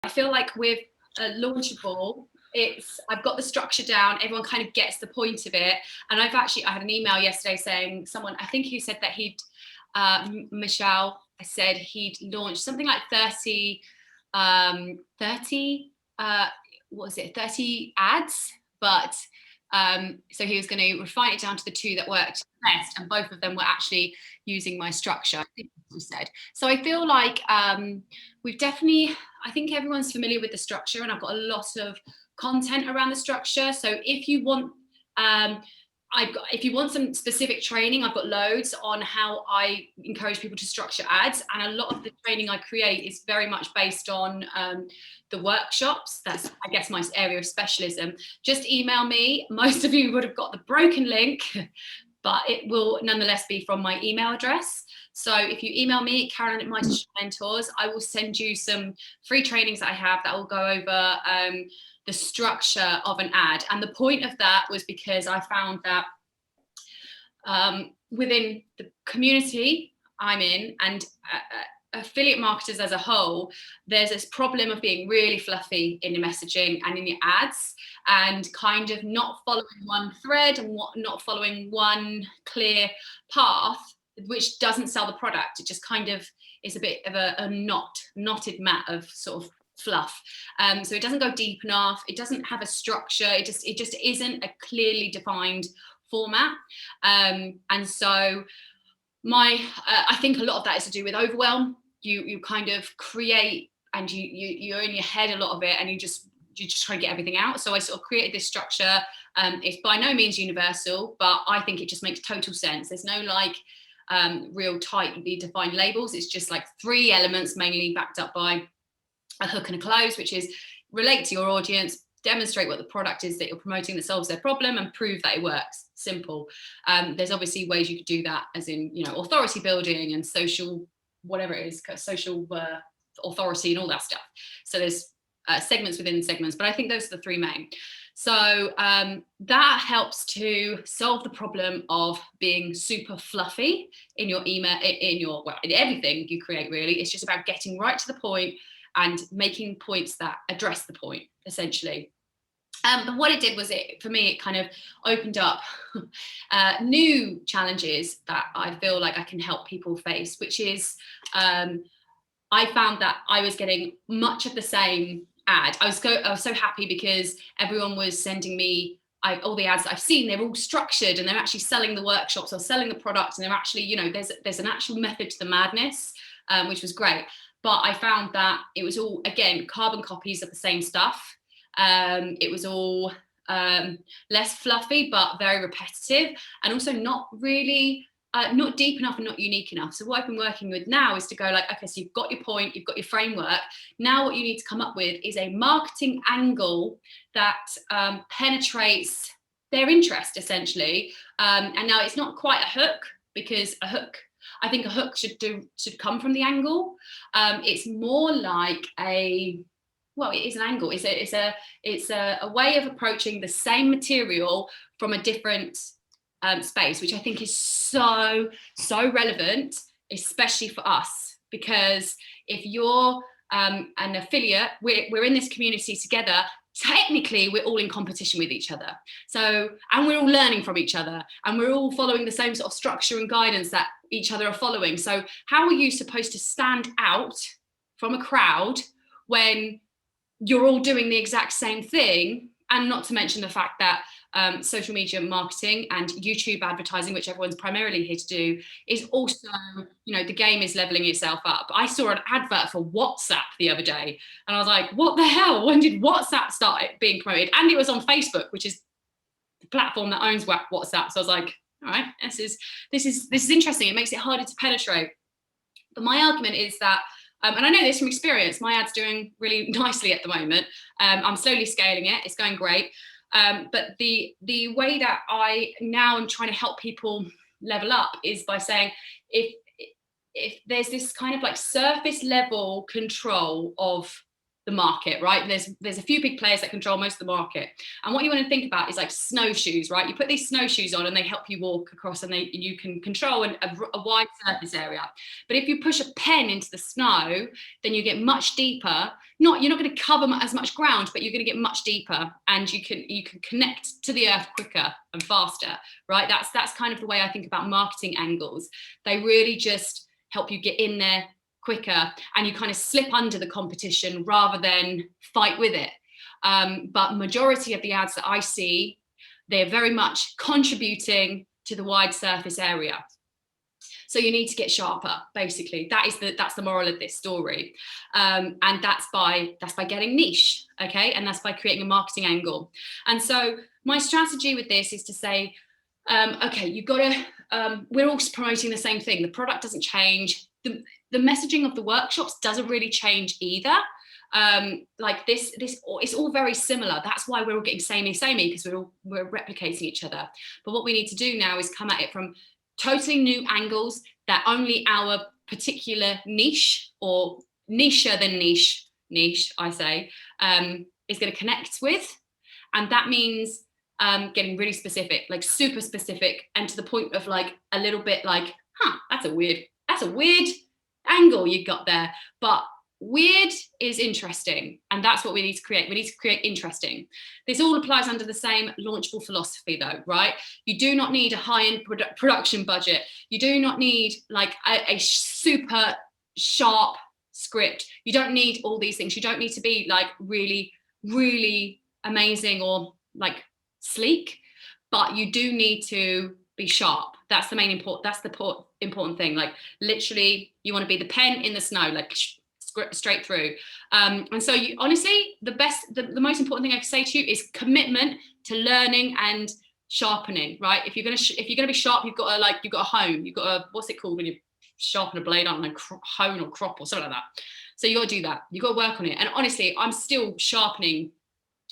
I feel like with Launchable, I've got the structure down. Everyone kind of gets the point of it. And I had an email yesterday saying I think he said that Michelle said he'd launched something like 30 ads, but so he was going to refine it down to the 2 that worked best, and both of them were actually using my structure, I think he said. So I feel like I think everyone's familiar with the structure, and I've got a lot of content around the structure. So if you want some specific training, I've got loads on how I encourage people to structure ads. And a lot of the training I create is very much based on the workshops. That's, I guess, my area of specialism. Just email me. Most of you would have got the broken link, but it will nonetheless be from my email address. So if you email me, Carolyn@Mentors, I will send you some free trainings that I have that will go over the structure of an ad. And the point of that was because I found that within the community I'm in, and affiliate marketers as a whole, there's this problem of being really fluffy in your messaging and in your ads, and kind of not following one thread and not following one clear path, which doesn't sell the product. It just kind of is a bit of a knotted mat of sort of fluff. So it doesn't go deep enough. It doesn't have a structure. It just isn't a clearly defined format. And so I think a lot of that is to do with overwhelm. You kind of create, and you're in your head a lot of it, and you just try to get everything out. So I sort of created this structure. It's by no means universal, but I think it just makes total sense. There's no real tightly defined labels. It's just like 3 elements, mainly backed up by a hook and a close, which is relate to your audience, demonstrate what the product is that you're promoting that solves their problem, and prove that it works. Simple. There's obviously ways you could do that, as in, authority building and social, whatever it is, social authority and all that stuff. So there's segments within segments, but I think those are the 3 main. So that helps to solve the problem of being super fluffy in your email, in everything you create, really. It's just about getting right to the point and making points that address the point, essentially. But what it did was, for me, it kind of opened up new challenges that I feel like I can help people face, which is I found that I was getting much of the same ad. I was so happy because everyone was sending me all the ads that I've seen. They're all structured, and they're actually selling the workshops or selling the product, and they're actually, there's an actual method to the madness, which was great. But I found that it was all, again, carbon copies of the same stuff. It was all less fluffy, but very repetitive, and also not really not deep enough and not unique enough. So what I've been working with now is to go like, okay, so you've got your point, you've got your framework. Now what you need to come up with is a marketing angle that penetrates their interest, essentially. And now it's not quite a hook, because I think a hook should come from the angle. It's more like it is an angle. It's a way of approaching the same material from a different space, which I think is so relevant, especially for us, because if you're an affiliate, we're in this community together. Technically, we're all in competition with each other. So, and we're all learning from each other, and we're all following the same sort of structure and guidance that each other are following. So how are you supposed to stand out from a crowd when you're all doing the exact same thing? And not to mention the fact that social media marketing and YouTube advertising, which everyone's primarily here to do, is also, the game is leveling itself up. I saw an advert for WhatsApp the other day, and I was like, what the hell? When did WhatsApp start being promoted? And it was on Facebook, which is the platform that owns WhatsApp. So I was like, all right, this is interesting. It makes it harder to penetrate. But my argument is that, and I know this from experience, my ad's doing really nicely at the moment. I'm slowly scaling it. It's going great. But the way that I now am trying to help people level up is by saying, if there's this kind of like surface level control of the market, right? There's a few big players that control most of the market. And what you want to think about is like snowshoes, right? You put these snowshoes on and they help you walk across, and you can control a wide surface area. But if you push a pen into the snow, then you get much deeper. You're not going to cover as much ground, but you're going to get much deeper, and you can connect to the earth quicker and faster, right? That's kind of the way I think about marketing angles. They really just help you get in there quicker, and you kind of slip under the competition rather than fight with it. But majority of the ads that I see, they're very much contributing to the wide surface area. So you need to get sharper, basically. That's the moral of this story. And that's by getting niche, okay? And that's by creating a marketing angle. And so my strategy with this is to say, okay, you've got to, we're all promoting the same thing. The product doesn't change. The messaging of the workshops doesn't really change either. Like this, it's all very similar. That's why we're all getting samey, because we're replicating each other. But what we need to do now is come at it from totally new angles that only our particular niche, or nicher than niche, I say, is going to connect with. And that means getting really specific, like super specific, and to the point of like a little bit like, that's a weird angle you got there. But weird is interesting, and that's what we need to create. We need to create interesting. This all applies under the same launchable philosophy though, right? You do not need a high-end production budget. You do not need like a super sharp script. You don't need all these things. You don't need to be like really, really amazing or like sleek, but you do need to be sharp. That's the important thing. Like literally, you want to be the pen in the snow, like straight through. And so you honestly, the most important thing I can say to you is commitment to learning and sharpening, right? If you're gonna be sharp, you've got a hone. You've got a, what's it called when you sharpen a blade? I don't know, hone or crop or something like that. So you got to do that. You got to work on it. And honestly, I'm still sharpening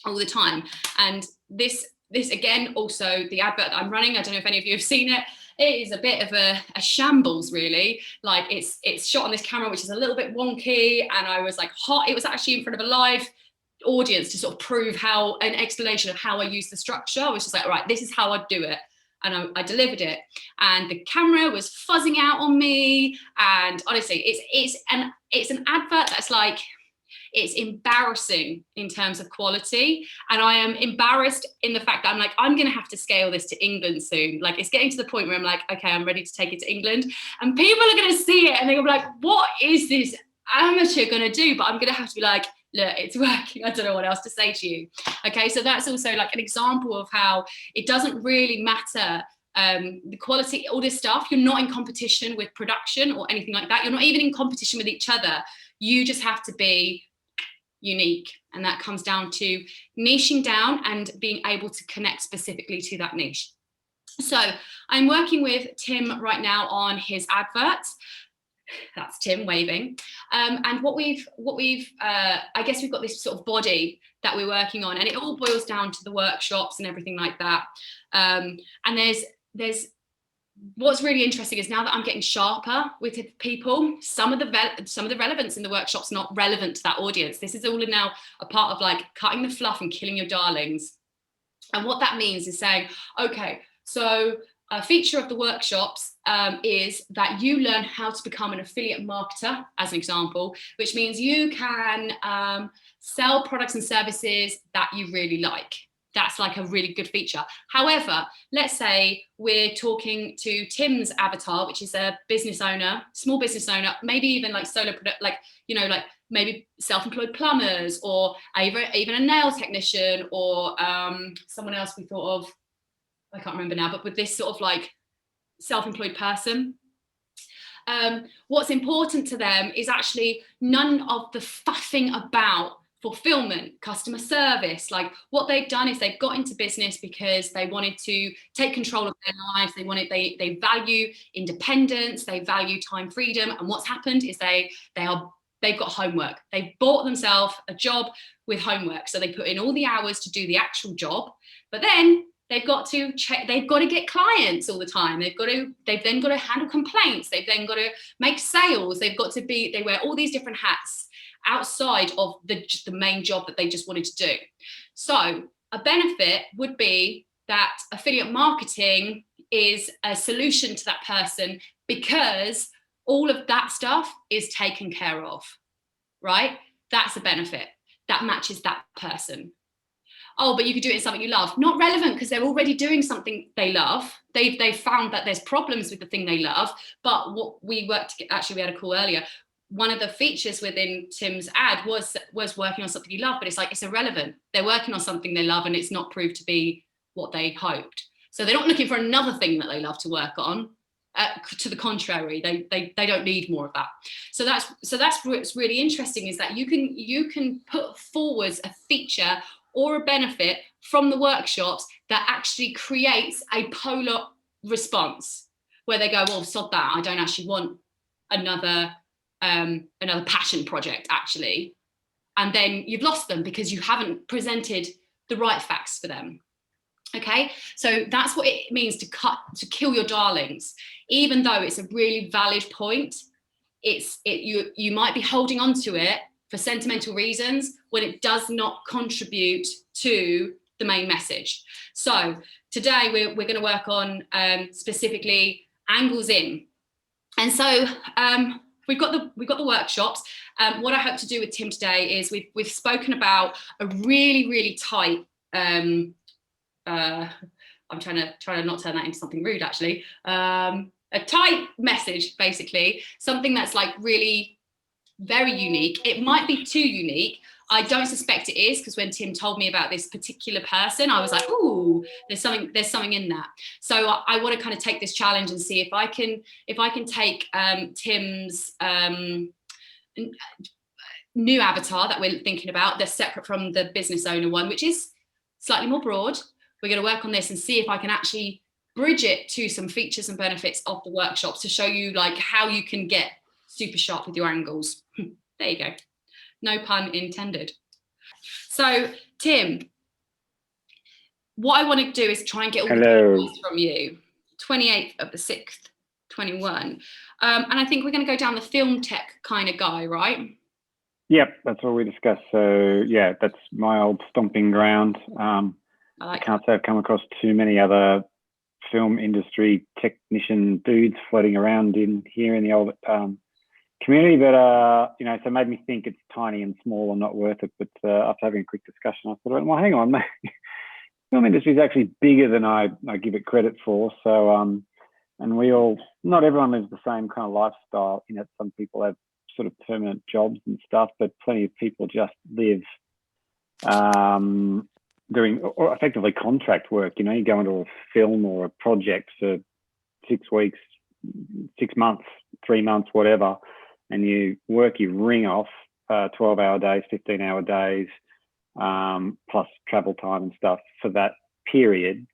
all the time. And this again, also the advert that I'm running, I don't know if any of you have seen it. It is a bit of a shambles, really. Like it's shot on this camera, which is a little bit wonky. And I was like, it was actually in front of a live audience to sort of prove an explanation of how I use the structure. I was just like, all right, this is how I do it. And I delivered it. And the camera was fuzzing out on me. And honestly, it's an advert that's like, it's embarrassing in terms of quality. And I am embarrassed in the fact that I'm going to have to scale this to England soon. Like it's getting to the point where I'm like, okay, I'm ready to take it to England. And people are going to see it and they're going to be like, what is this amateur going to do? But I'm going to have to be like, look, it's working. I don't know what else to say to you. Okay, so that's also like an example of how it doesn't really matter the quality, all this stuff. You're not in competition with production or anything like that. You're not even in competition with each other. You just have to be unique, and that comes down to niching down and being able to connect specifically to that niche. So I'm working with Tim right now on his adverts. That's Tim waving. And what we've I guess we've got this sort of body that we're working on, and it all boils down to the workshops and everything like that. And there's what's really interesting is now that I'm getting sharper with people, some of the relevance in the workshop's not relevant to that audience. This is all now a part of like cutting the fluff and killing your darlings. And what that means is saying, okay, so a feature of the workshops is that you learn how to become an affiliate marketer, as an example, which means you can sell products and services that you really like. That's like a really good feature. However, let's say we're talking to Tim's avatar, which is a business owner, small business owner, maybe even like like maybe self-employed plumbers, or even a nail technician, or someone else we thought of, I can't remember now, but with this sort of like self-employed person. What's important to them is actually none of the faffing about fulfillment, customer service. Like what they've done is they've got into business because they wanted to take control of their lives. They value independence, they value time freedom. And what's happened is they've got homework. They've bought themselves a job with homework. So they put in all the hours to do the actual job, but then they've got to get clients all the time. They've then got to handle complaints. They've then got to make sales. They wear all these different hats. outside of just the main job that they just wanted to do. So a benefit would be that affiliate marketing is a solution to that person because all of that stuff is taken care of, right? That's a benefit that matches that person. Oh, but you could do it in something you love. Not relevant, because they're already doing something they love. They've found that there's problems with the thing they love. But what we worked, actually, we had a call earlier. One of the features within Tim's ad was working on something you love, but it's like, it's irrelevant. They're working on something they love and it's not proved to be what they hoped. So they're not looking for another thing that they love to work on. To the contrary, they don't need more of that. So that's what's really interesting, is that you can put forward a feature or a benefit from the workshops that actually creates a polar response, where they go, well, sod that, I don't actually want another passion project, actually. And then you've lost them because you haven't presented the right facts for them. Okay, so that's what it means to kill your darlings. Even though it's a really valid point, you might be holding on to it for sentimental reasons when it does not contribute to the main message. So today we're going to work on specifically angles in. And so we've got the workshops. What I hope to do with Tim today is we've spoken about a really tight. I'm trying to not turn that into something rude, actually. A tight message, basically, something that's like really very unique. It might be too unique. I don't suspect it is, because when Tim told me about this particular person, I was like, ooh, there's something in that. So I want to kind of take this challenge and see if I can take Tim's new avatar that we're thinking about, that's separate from the business owner one, which is slightly more broad. We're going to work on this and see if I can actually bridge it to some features and benefits of the workshops to show you like how you can get super sharp with your angles. There you go. No pun intended. So, Tim, what I want to do is try and get all the details from you. 28th of the 6th, 21. And I think we're going to go down the film tech kind of guy, right? Yep, that's what we discussed. So, yeah, that's my old stomping ground. I can't say I've come across too many other film industry technician dudes floating around in here in the old community, but so it made me think it's tiny and small and not worth it. But after having a quick discussion, I thought, well, hang on, film industry is actually bigger than I give it credit for. So, and not everyone lives the same kind of lifestyle. Some people have sort of permanent jobs and stuff, but plenty of people just live doing or effectively contract work. You go into a film or a project for 6 weeks, 6 months, 3 months, whatever, and you work your ring off 12-hour days, 15-hour days, plus travel time and stuff for that period.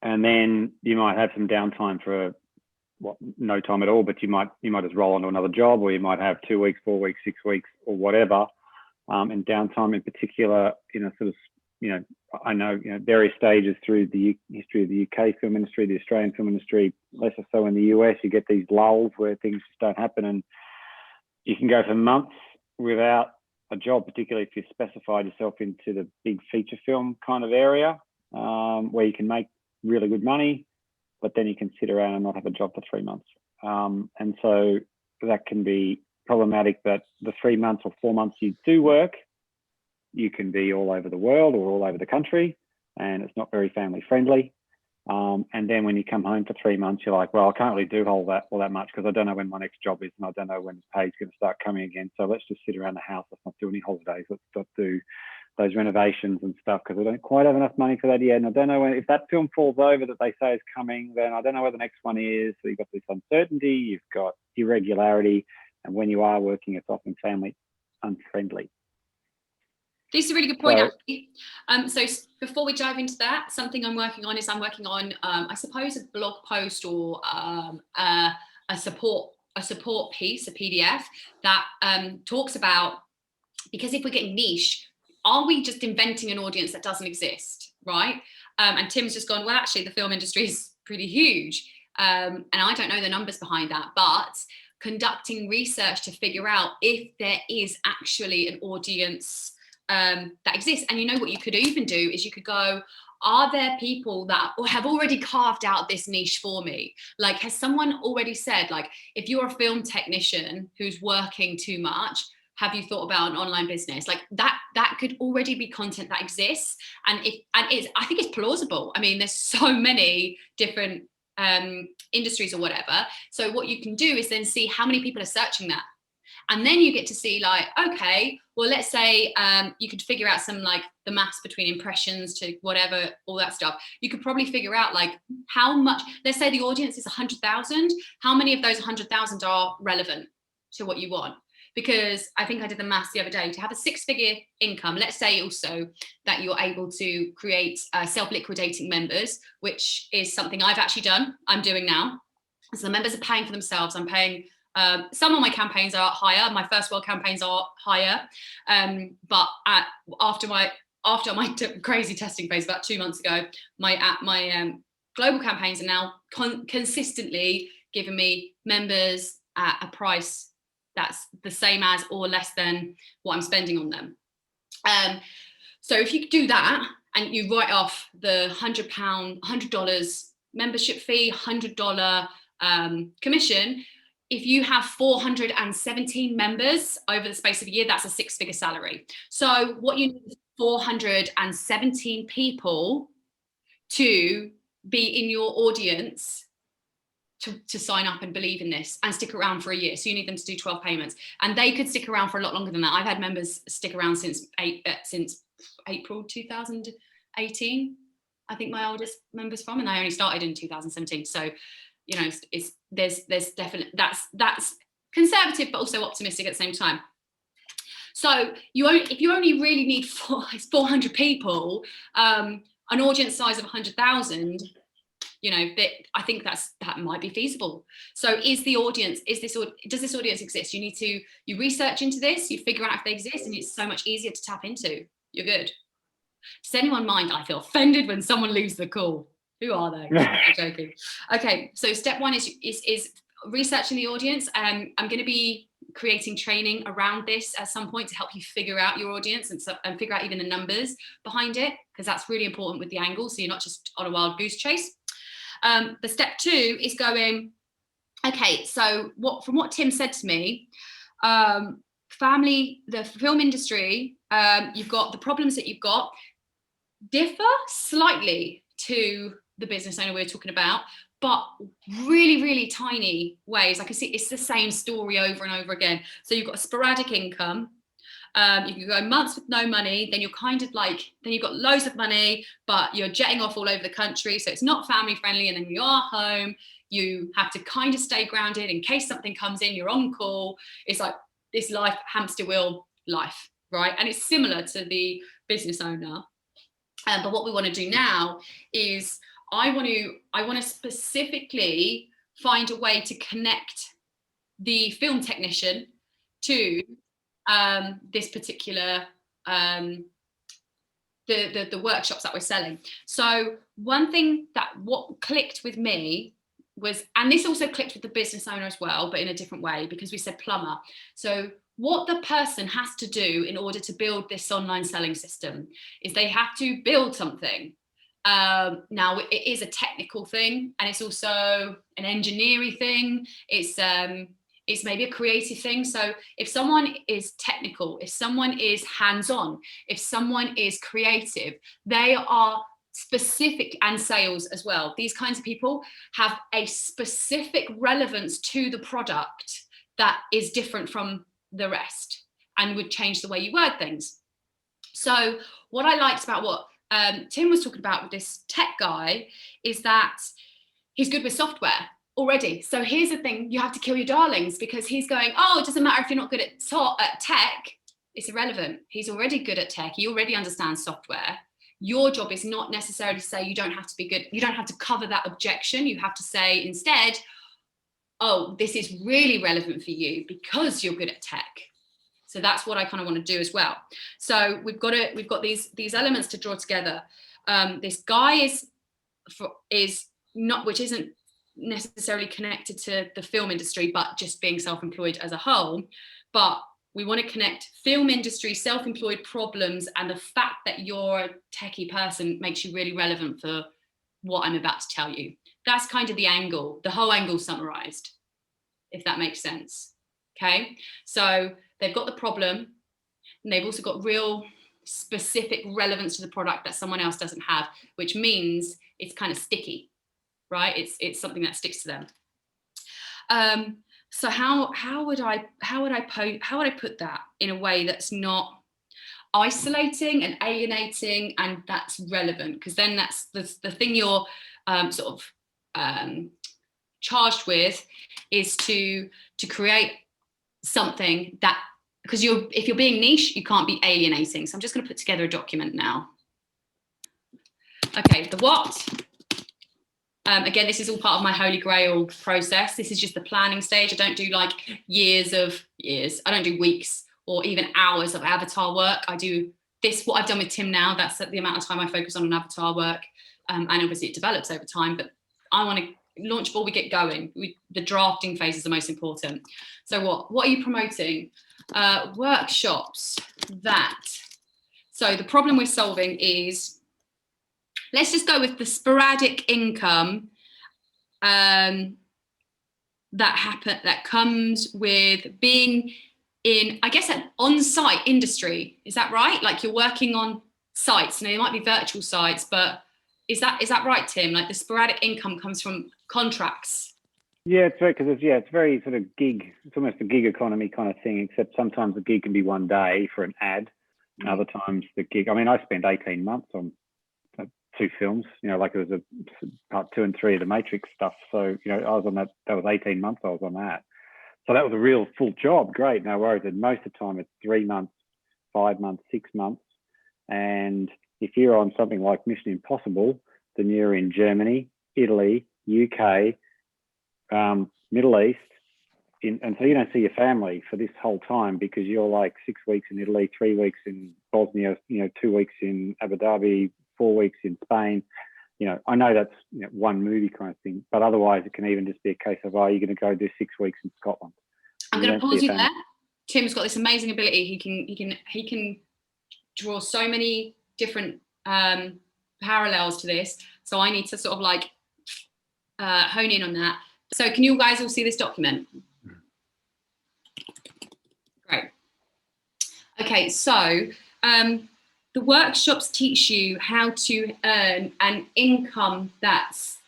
And then you might have some downtime for no time at all, but you might just roll onto another job, or you might have 2 weeks, 4 weeks, 6 weeks, or whatever. And downtime in particular, I know, various stages through the history of the UK film industry, the Australian film industry, less so in the US, you get these lulls where things just don't happen, and you can go for months without a job, particularly if you specified yourself into the big feature film kind of area, where you can make really good money, but then you can sit around and not have a job for 3 months. And so that can be problematic. That the 3 months or 4 months you do work, you can be all over the world or all over the country, and it's not very family friendly. And then when you come home for 3 months, you're like, well, I can't really do all that much because I don't know when my next job is, and I don't know when the pay's going to start coming again. So let's just sit around the house. Let's not do any holidays. Let's not do those renovations and stuff because I don't quite have enough money for that yet. And I don't know if that film falls over that they say is coming, then I don't know where the next one is. So you've got this uncertainty, you've got irregularity, and when you are working, it's often family unfriendly. This is a really good point, actually. So before we dive into that, something I'm working on, I suppose, a blog post or a support piece, a PDF that talks about, because if we're getting niche, are we just inventing an audience that doesn't exist, right? And Tim's just gone, well, actually, the film industry is pretty huge. And I don't know the numbers behind that, but conducting research to figure out if there is actually an audience that exists. And you know what you could even do is you could go, are there people that have already carved out this niche for me? Like, has someone already said, like, if you're a film technician who's working too much, have you thought about an online business? Like that could already be content that exists. And I think it's plausible. I mean, there's so many different industries or whatever. So what you can do is then see how many people are searching that. And then you get to see, like, okay, well, let's say you could figure out some, like, the maths between impressions to whatever, all that stuff. You could probably figure out, like, how much, let's say the audience is 100,000, how many of those 100,000 are relevant to what you want? Because I think I did the maths the other day, to have a 6-figure income, let's say also that you're able to create self-liquidating members, which is something I've actually done, I'm doing now. So the members are paying for themselves. I'm paying, some of my campaigns are higher. My first world campaigns are higher. But after my crazy testing phase about 2 months ago, my global campaigns are now consistently giving me members at a price that's the same as or less than what I'm spending on them. So if you do that and you write off the $100 membership fee, $100 commission, if you have 417 members over the space of a year, that's a 6-figure salary. So what you need is 417 people to be in your audience to sign up and believe in this and stick around for a year. So you need them to do 12 payments, and they could stick around for a lot longer than that. I've had members stick around since April 2018. I think my oldest member's from, and I only started in 2017. So, you know, there's definitely, that's conservative, but also optimistic at the same time. So if you only really need 400 people, an audience size of 100,000, you know, I think that might be feasible. So does this audience exist? You research into this, you figure out if they exist, and it's so much easier to tap into. You're good. Does anyone mind? I feel offended when someone leaves the call. Who are they? I'm joking. Okay, so step one is researching the audience. I'm going to be creating training around this at some point to help you figure out your audience and figure out even the numbers behind it, because that's really important with the angle, so you're not just on a wild goose chase. The step two is going, okay, so from what Tim said to me, the film industry, you've got the problems that you've got differ slightly to the business owner we were talking about, but really, really tiny ways. I can see it's the same story over and over again. So you've got a sporadic income. You can go months with no money, then you're kind of like, then you've got loads of money, but you're jetting off all over the country. So it's not family friendly. And then you are home, you have to kind of stay grounded in case something comes in, you're on call. It's like this life, hamster wheel life, right? And it's similar to the business owner. But what we want to do now is I want to specifically find a way to connect the film technician to this particular the workshops that we're selling. So one thing what clicked with me was, and this also clicked with the business owner as well, but in a different way, because we said plumber. So what the person has to do in order to build this online selling system is they have to build something. Now it is a technical thing, and it's also an engineering thing. It's maybe a creative thing. So if someone is technical, if someone is hands-on, if someone is creative, they are specific, and sales as well. These kinds of people have a specific relevance to the product that is different from the rest and would change the way you word things. So what I liked about what Tim was talking about with this tech guy is that he's good with software already. So here's the thing, you have to kill your darlings, because he's going, oh, it doesn't matter if you're not good at tech, it's irrelevant. He's already good at tech, he already understands software. Your job is not necessarily to say you don't have to be good, you don't have to cover that objection. You have to say instead, oh, this is really relevant for you because you're good at tech. So that's what I kind of want to do as well. So we've got these elements to draw together. This guy is not, which isn't necessarily connected to the film industry, but just being self-employed as a whole. But we want to connect film industry, self-employed problems, and the fact that you're a techie person makes you really relevant for what I'm about to tell you. That's kind of the angle, the whole angle summarized, if that makes sense. Okay, so they've got the problem, and they've also got real specific relevance to the product that someone else doesn't have, which means it's kind of sticky, right? It's something that sticks to them. So how would I put that in a way that's not isolating and alienating, and that's relevant? Because then that's the thing you're charged with, is to create something that, because if you're being niche, you can't be alienating. So I'm just going to put together a document now. Okay, the what. Again, this is all part of my holy grail process. This is just the planning stage. I don't do like years. I don't do weeks or even hours of avatar work. I do this, what I've done with Tim now. That's the amount of time I focus on an avatar work. And obviously it develops over time, but I want to launch before we get going. The drafting phase is the most important. So what are you promoting? Workshops so the problem we're solving is, let's just go with the sporadic income that comes with being in, I guess, an on-site industry. Is that right? Like you're working on sites, and they might be virtual sites, but is that right, Tim? Like the sporadic income comes from contracts. Yeah, it's right, because it's very sort of gig. It's almost a gig economy kind of thing, except sometimes the gig can be one day for an ad. Other times the gig, I mean, I spent 18 months on 2 films, like it was a part 2 and 3 of the Matrix stuff. So, I was on that was 18 months I was on that. So that was a real full job. Great, no worries. And most of the time it's 3 months, 5 months, 6 months. And if you're on something like Mission Impossible, then you're in Germany, Italy, UK, Middle East, and so you don't see your family for this whole time, because you're like 6 weeks in Italy, 3 weeks in Bosnia, 2 weeks in Abu Dhabi, 4 weeks in Spain. I know that's one movie kind of thing, but otherwise it can even just be a case of, you're going to go do 6 weeks in Scotland. I'm going to pause you there. Tim's got this amazing ability. He can draw so many different parallels to this. So I need to sort of like hone in on that. So can you guys all see this document? Great. Okay, so the workshops teach you how to earn an income that's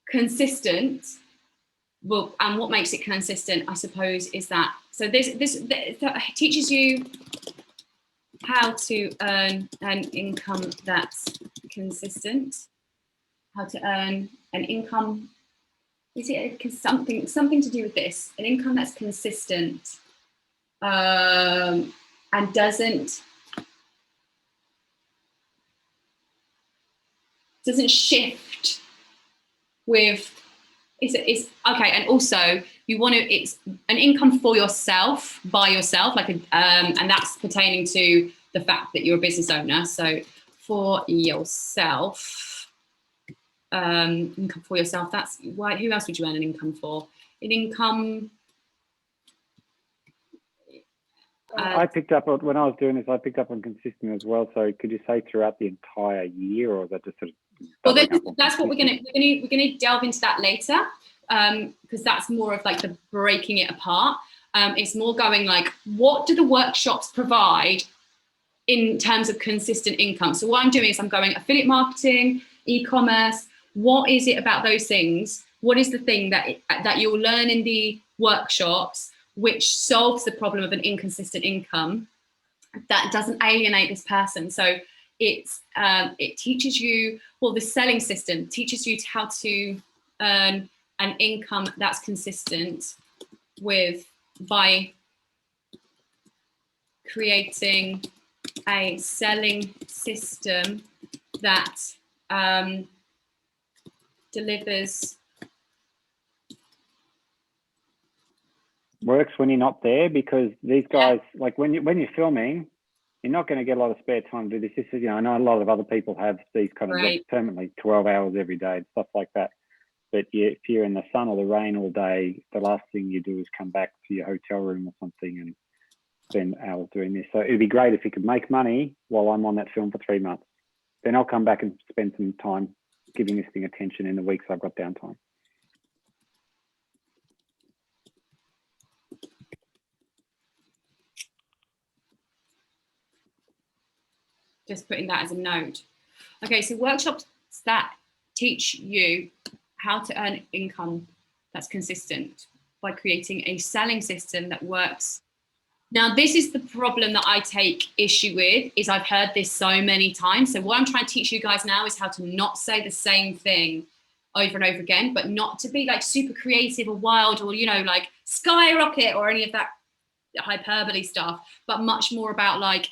consistent. Well, and what makes it consistent, I suppose, is that. So this teaches you how to earn an income that's consistent. How to earn an income. Is it something to do with this? An income that's consistent and doesn't shift with. It's okay, and also you want to. It's an income for yourself, by yourself, like and that's pertaining to the fact that you're a business owner. So for yourself, income for yourself. That's why. Who else would you earn an income for? An income. I picked up on, when I was doing this, I picked up on consistent as well. So could you say throughout the entire year, or is that just sort of? Well, that's what we're gonna delve into that later, because that's more of like the breaking it apart. It's more going like, what do the workshops provide in terms of consistent income? So what I'm doing is I'm going affiliate marketing, e-commerce. What is it about those things? What is the thing that you'll learn in the workshops which solves the problem of an inconsistent income that doesn't alienate this person? So it teaches you, well, the selling system teaches you how to earn an income that's consistent by creating a selling system that delivers. Works when you're not there, because these guys, like when you're filming, you're not going to get a lot of spare time to do this. This is, I know a lot of other people have these kind of jobs permanently, 12 hours every day, stuff like that. But if you're in the sun or the rain all day, the last thing you do is come back to your hotel room or something and spend hours doing this. So it'd be great if you could make money while I'm on that film for 3 months. Then I'll come back and spend some time giving this thing attention in the weeks I've got downtime. Just putting that as a note. Okay, so workshops that teach you how to earn income that's consistent by creating a selling system that works. Now, this is the problem that I take issue with, is I've heard this so many times. So what I'm trying to teach you guys now is how to not say the same thing over and over again, but not to be like super creative or wild or, like skyrocket or any of that hyperbole stuff, but much more about like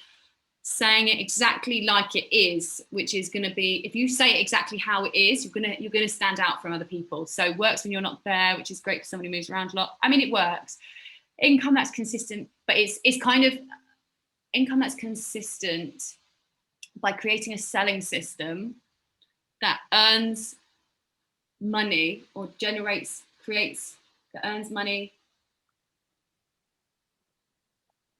saying it exactly like it is, which is going to be, if you say it exactly how it is, you're going to stand out from other people. So it works when you're not there, which is great for somebody who moves around a lot. I mean, it works. Income that's consistent, but it's kind of income that's consistent by creating a selling system that earns money or earns money.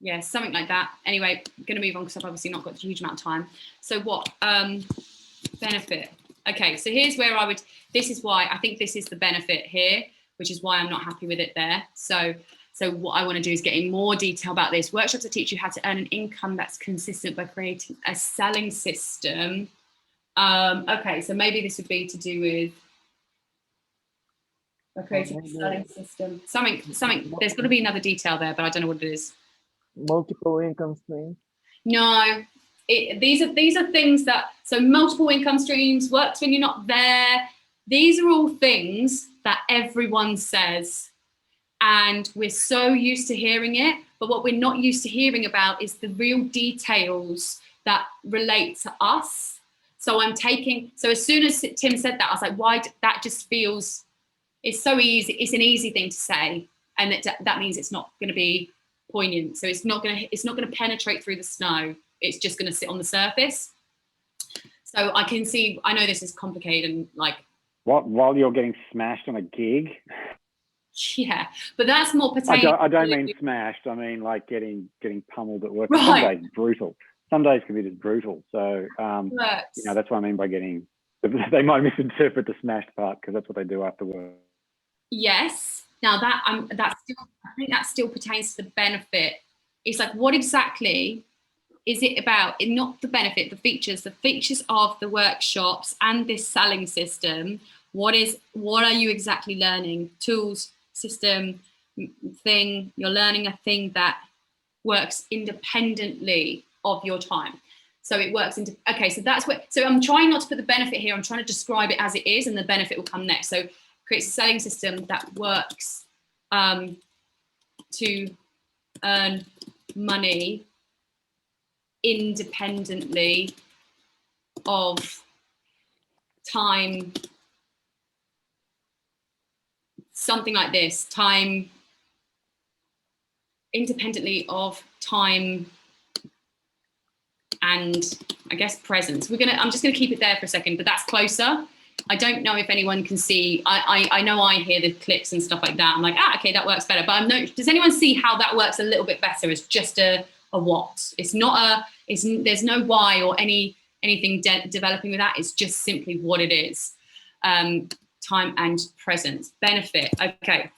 Yeah, something like that. Anyway, I'm going to move on because I've obviously not got a huge amount of time. So what benefit? Okay, so here's where this is why I think this is the benefit here, which is why I'm not happy with it there. So what I want to do is get in more detail about this. Workshops that teach you how to earn an income that's consistent by creating a selling system. Okay, so maybe this would be to do with creating a selling system. Something. There's got to be another detail there, but I don't know what it is. Multiple income streams. No, these are things that, so multiple income streams works when you're not there. These are all things that everyone says. And we're so used to hearing it, but what we're not used to hearing about is the real details that relate to us. So as soon as Tim said that, I was like, why? That just feels, it's so easy. It's an easy thing to say. And that means it's not going to be poignant. So it's not going to penetrate through the snow. It's just going to sit on the surface. So I know this is complicated and like. What, while you're getting smashed on a gig? Yeah, but that's more pertaining. I don't mean smashed. I mean like getting pummeled at work. Right. Some days brutal. Some days can be just brutal. So that's what I mean by getting. They might misinterpret the smashed part because that's what they do after work. Yes. Now I think that still pertains to the benefit. It's like, what exactly is it about? Not the benefit, the features of the workshops and this selling system. What are you exactly learning? Tools, system, thing. You're learning a thing that works independently of your time. So it works okay, so that's what, so I'm trying not to put the benefit here. I'm trying to describe it as it is, and the benefit will come next. So creates a selling system that works to earn money independently of time. Something like this, time, independently of time and I guess presence. I'm just gonna keep it there for a second, but that's closer. I don't know if anyone can see. I know I hear the clicks and stuff like that. I'm like, okay, that works better. But does anyone see how that works a little bit better as just a what? It's not there's no why or anything developing with that. It's just simply what it is. Time and presence. Benefit. Okay.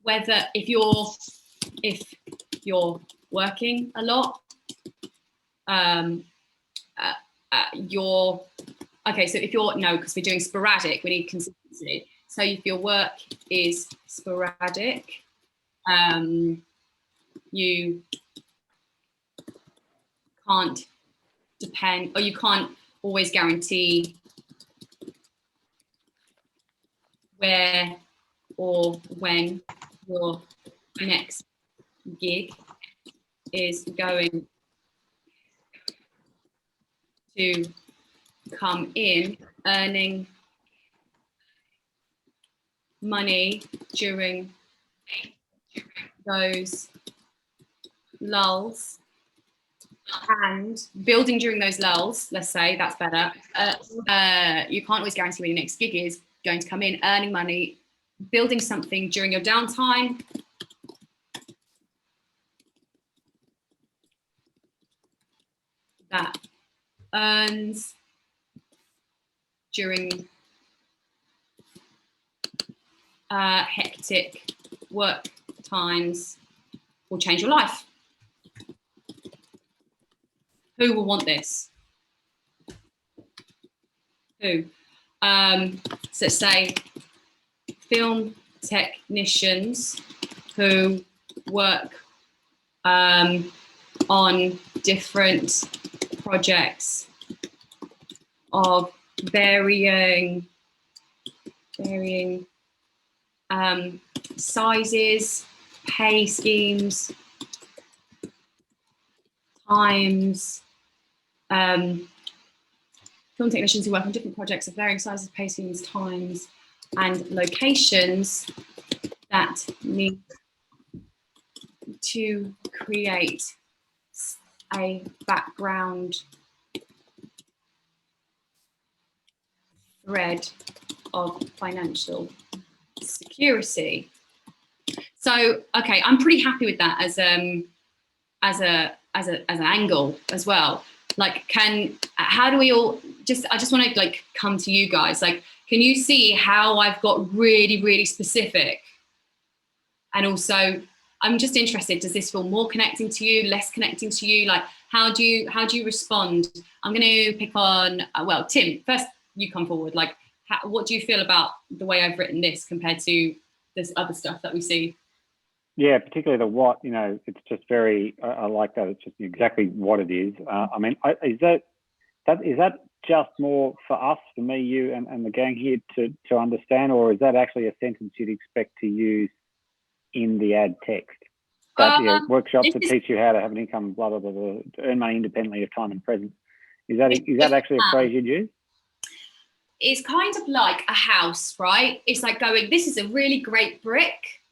Whether if you're working a lot, so if you're, no, because we're doing sporadic, we need consistency. So if your work is sporadic, you can't depend, or you can't always guarantee where or when your next gig is going to come in, earning money during those lulls And building during those lulls, let's say that's better. You can't always guarantee when your next gig is going to come in, earning money, building something during your downtime. That earns during hectic work times will change your life. Who will want this? Who? So say film technicians who work on different projects of varying sizes, pay schemes, times, film technicians who work on different projects of varying sizes, pay schemes, times, and locations that need to create a background thread of financial security. So, okay, I'm pretty happy with that as an angle as well. Like, how do we all I just want to like come to you guys. Like, can you see how I've got really, really specific? And also, I'm just interested, does this feel more connecting to you, less connecting to you? Like, how do you respond? I'm going to pick on, well, Tim, first you come forward. Like, what do you feel about the way I've written this compared to this other stuff that we see? Yeah, particularly the what, it's just very, I like that. It's just exactly what it is. I mean, is that just more for us, for me, you and the gang here to understand, or is that actually a sentence you'd expect to use in the ad text? That workshops to teach you how to have an income, blah, blah, blah, blah, to earn money independently of time and presence. Is that actually a phrase you'd use? It's kind of like a house, right? It's like going, this is a really great brick.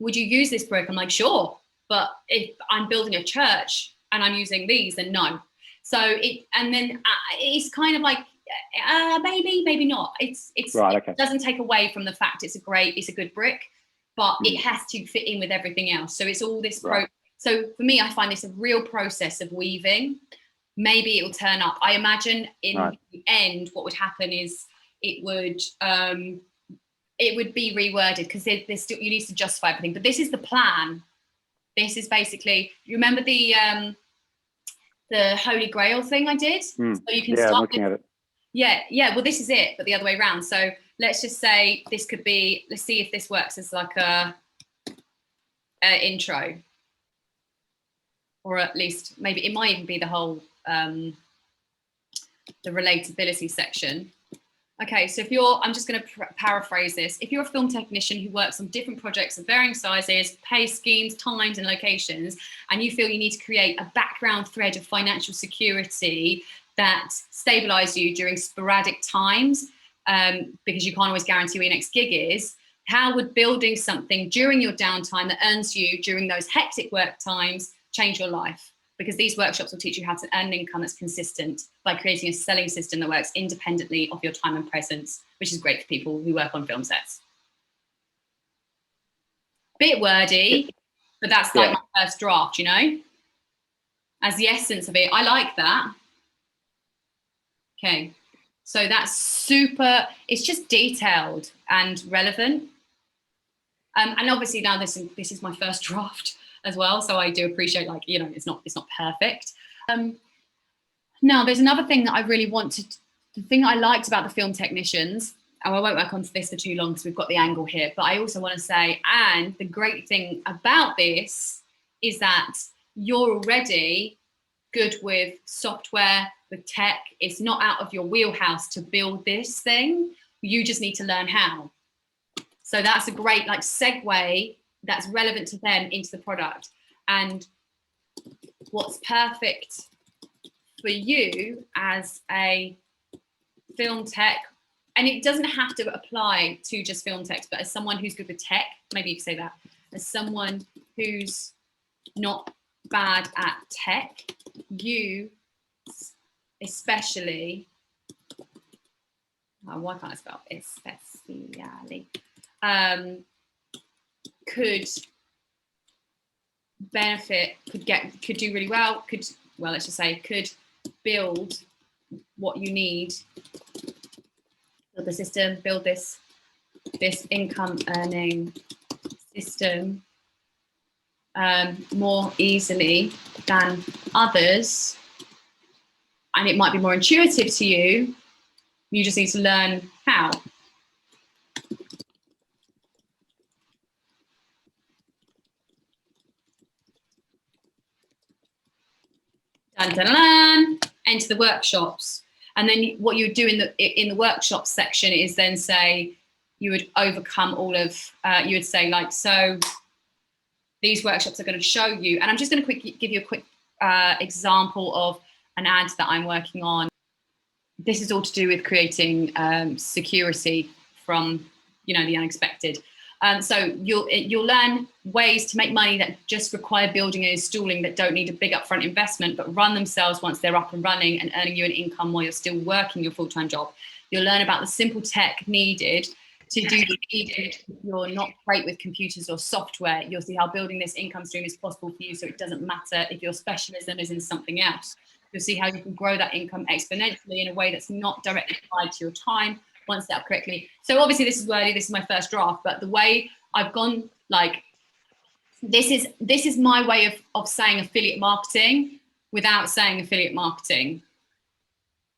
Would you use this brick? I'm like, sure. But if I'm building a church and I'm using these, then no. So it's kind of like, maybe not. It's right, okay. It doesn't take away from the fact it's a good brick, but it has to fit in with everything else. So it's all this right. So for me, I find this a real process of weaving. Maybe it will turn up. I imagine in the end, what would happen is it would be reworded because there's still, you need to justify everything. But this is the plan. This is basically, you remember the Holy Grail thing I did? So you can start I'm looking at it. Yeah. Well, this is it, but the other way around. So let's just say this could be, let's see if this works as like a intro. Or at least maybe it might even be the whole, the relatability section. Okay, so I'm just going to paraphrase this. If you're a film technician who works on different projects of varying sizes, pay schemes, times, and locations, and you feel you need to create a background thread of financial security that stabilises you during sporadic times, because you can't always guarantee where your next gig is, how would building something during your downtime that earns you during those hectic work times change your life? Because these workshops will teach you how to earn an income that's consistent by creating a selling system that works independently of your time and presence, which is great for people who work on film sets. Bit wordy, but that's like my first draft, as the essence of it. I like that. Okay, so that's super, it's just detailed and relevant. And obviously now this is my first draft as well, so I do appreciate, like, it's not perfect. Now there's another thing that I really wanted, the thing I liked about the film technicians, and I won't work on this for too long because we've got the angle here, but I also want to say, and the great thing about this is that you're already good with software, with tech. It's not out of your wheelhouse to build this thing. You just need to learn how. So that's a great segue that's relevant to them into the product. And what's perfect for you as a film tech, and it doesn't have to apply to just film techs, but as someone who's good with tech, maybe you could say that, as someone who's not bad at tech, you especially, why can't I spell especially, could benefit, could do really well, let's just say could build what you need, build the system, build this income earning system more easily than others, and it might be more intuitive to you. You just need to learn how. Dun, dun, dun, enter the workshops. And then what you would do in the workshops section is then say, you would overcome all of, you would say like, so these workshops are going to show you, and I'm just going to give you a quick example of an ad that I'm working on. This is all to do with creating security from, the unexpected. So you'll learn ways to make money that just require building and installing, that don't need a big upfront investment, but run themselves once they're up and running and earning you an income while you're still working your full-time job. You'll learn about the simple tech needed to do the even if you're not great with computers or software. You'll see how building this income stream is possible for you, so it doesn't matter if your specialism is in something else. You'll see how you can grow that income exponentially in a way that's not directly tied to your time, once set up correctly. So obviously this is wordy, this is my first draft, but the way I've gone, like, this is my way of saying affiliate marketing without saying affiliate marketing.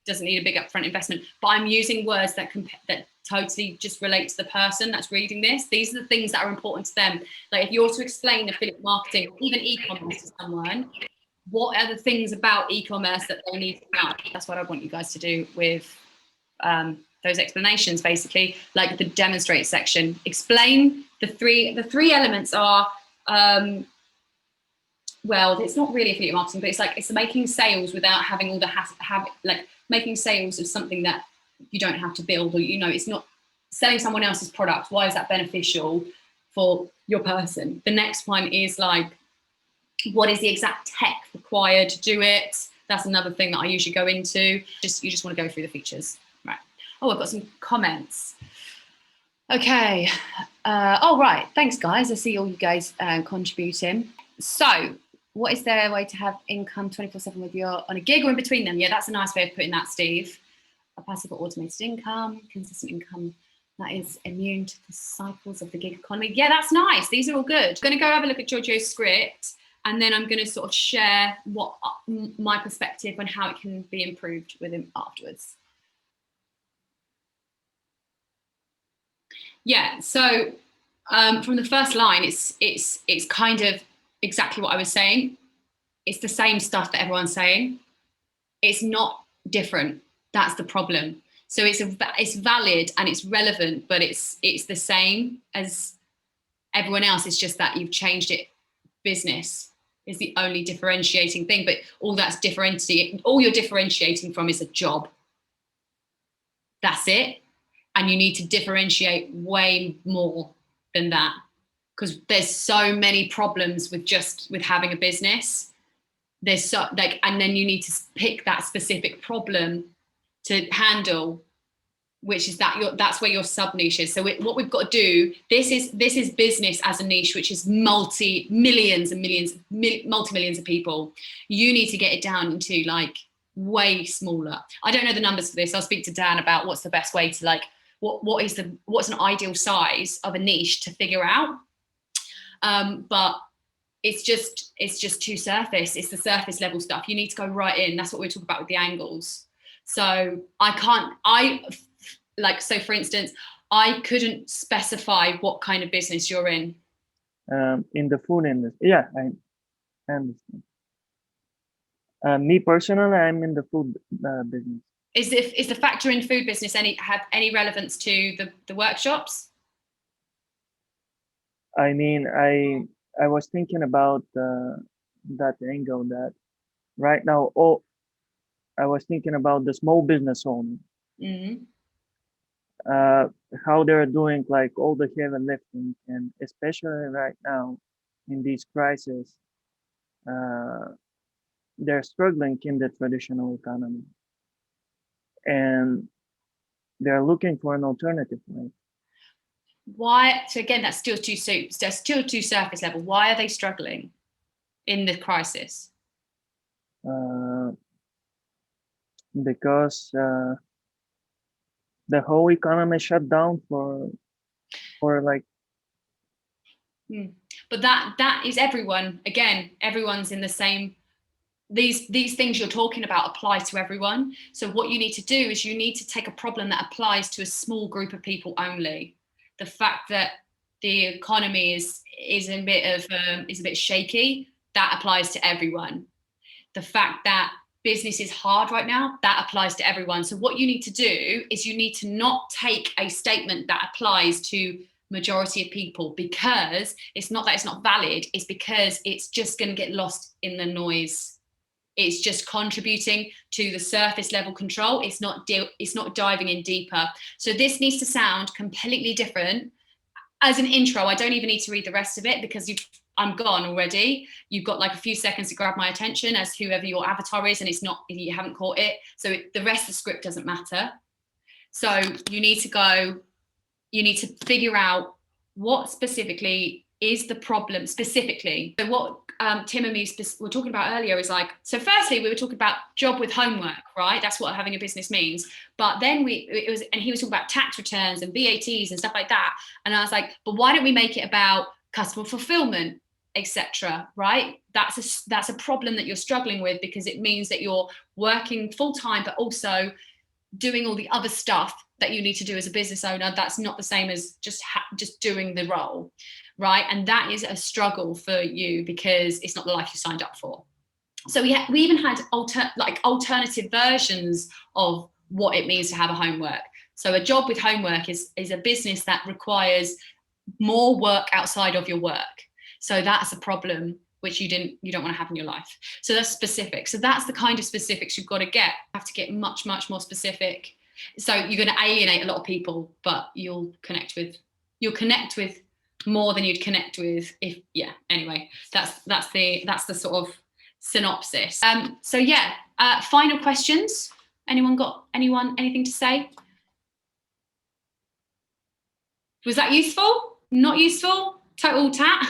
Doesn't need a big upfront investment, but I'm using words that totally just relate to the person that's reading this. These are the things that are important to them. Like if you're to explain affiliate marketing, even e-commerce to someone, what are the things about e-commerce that they need to know? That's what I want you guys to do with those explanations, basically, like the demonstrate section. Explain the three elements are, well, it's not really affiliate marketing, but it's making sales without having all the like making sales of something that you don't have to build, or it's not selling someone else's product. Why is that beneficial for your person? The next one is like, what is the exact tech required to do it? That's another thing that I usually go into. You just want to go through the features, right? Oh, I've got some comments. Okay. Oh, right. Thanks, guys. I see all you guys contributing. So, what is there a way to have income 24/7 with your on a gig or in between them? Yeah, that's a nice way of putting that, Steve. A passive or automated income, consistent income that is immune to the cycles of the gig economy. Yeah, that's nice. These are all good. I'm going to go have a look at Giorgio's script, and then I'm going to sort of share what my perspective on how it can be improved with him afterwards. Yeah, so from the first line, it's kind of exactly what I was saying. It's the same stuff that everyone's saying. It's not different. That's the problem. So it's valid and it's relevant, but it's the same as everyone else. It's just that you've changed it. Business is the only differentiating thing, but all you're differentiating from is a job. That's it. And you need to differentiate way more than that, because there's so many problems with having a business. There's so and then you need to pick that specific problem to handle, which is that's where your sub niche is. So what we've got to do, this is business as a niche, which is multi-millions of people. You need to get it down into like way smaller. I don't know the numbers for this. I'll speak to Dan about what's the best way to like, what's an ideal size of a niche to figure out. But it's just too surface. It's the surface level stuff. You need to go right in. That's what we're talking about with the angles. So so for instance, I couldn't specify what kind of business you're in. In the food industry. Yeah, I understand. Me personally, I'm in the food business. Is the factor in food business have any relevance to the workshops? I mean, I was thinking about that angle, that right now, I was thinking about the small business owner. Mm-hmm. How they're doing like all the heavy lifting, and especially right now in these crises, they're struggling in the traditional economy, and they're looking for an alternative way. Why? So again, that's still too surface level. Why are they struggling in the crisis? Because the whole economy shut down for like. But that is everyone. Again, everyone's in the same. These things you're talking about apply to everyone. So what you need to do is you need to take a problem that applies to a small group of people only. The fact that the economy is a bit shaky, that applies to everyone. The fact that business is hard right now, that applies to everyone. So what you need to do is you need to not take a statement that applies to majority of people, because it's not that it's not valid, it's because it's just going to get lost in the noise. It's just contributing to the surface level control. It's not diving in deeper. So this needs to sound completely different. As an intro, I don't even need to read the rest of it, because I'm gone already. You've got like a few seconds to grab my attention as whoever your avatar is, and you haven't caught it. So the rest of the script doesn't matter. So you need to figure out what specifically is the problem specifically. So what Tim and me were talking about earlier is like, so firstly, we were talking about job with homework, right? That's what having a business means. But then he was talking about tax returns and VATs and stuff like that. And I was like, but why don't we make it about customer fulfillment, etc., right? That's a problem that you're struggling with, because it means that you're working full time, but also doing all the other stuff that you need to do as a business owner. That's not the same as just doing the role, right? And that is a struggle for you, because it's not the life you signed up for. So we even had alternative versions of what it means to have a homework. So a job with homework is a business that requires more work outside of your work. So that's a problem which you don't want to have in your life. So that's specific. So that's the kind of specifics you've got to get. You have to get much, much more specific. So you're going to alienate a lot of people, but you'll connect with more than you'd connect with anyway, that's the sort of synopsis. So yeah, final questions. Anything to say? Was that useful? Not useful? Total tat?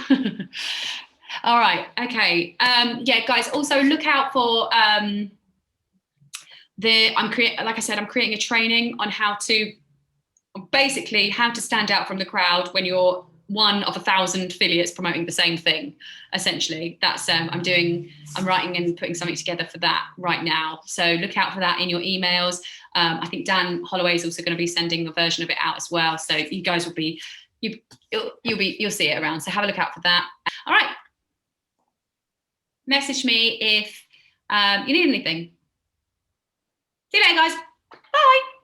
All right, okay. Yeah, guys, also look out for I'm creating a training on how to stand out from the crowd when you're one of 1,000 affiliates promoting the same thing. Essentially, that's I'm writing and putting something together for that right now. So look out for that in your emails. I think Dan Holloway is also going to be sending a version of it out as well. So you guys will be you'll see it around. So have a look out for that. All right. Message me if you need anything. See you later, guys. Bye.